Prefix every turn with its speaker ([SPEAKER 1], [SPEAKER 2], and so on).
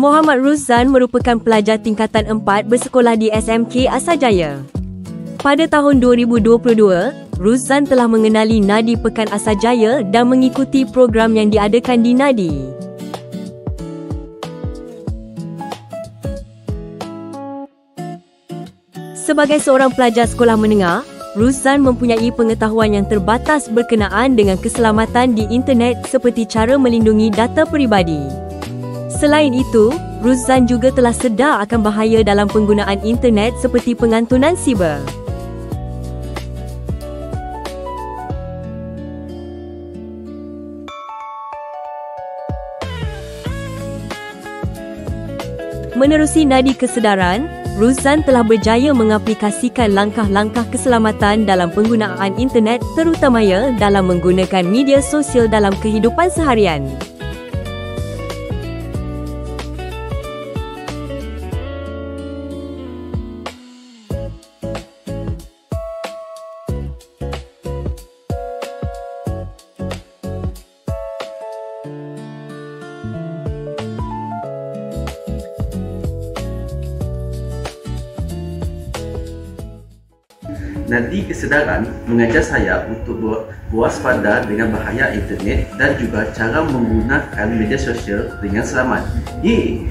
[SPEAKER 1] Muhammad Ruzan merupakan pelajar tingkatan 4 bersekolah di SMK Asajaya. Pada tahun 2022, Ruzan telah mengenali Nadi Pekan Asajaya dan mengikuti program yang diadakan di Nadi. Sebagai seorang pelajar sekolah menengah, Ruzan mempunyai pengetahuan yang terbatas berkenaan dengan keselamatan di internet seperti cara melindungi data peribadi. Selain itu, Ruzan juga telah sedar akan bahaya dalam penggunaan internet seperti pengantunan siber. Menerusi nadi kesedaran, Ruzan telah berjaya mengaplikasikan langkah-langkah keselamatan dalam penggunaan internet terutamanya dalam menggunakan media sosial dalam kehidupan seharian.
[SPEAKER 2] Nadi kesedaran mengajar saya untuk berwaspada dengan bahaya internet dan juga cara menggunakan media sosial dengan selamat. Yeay!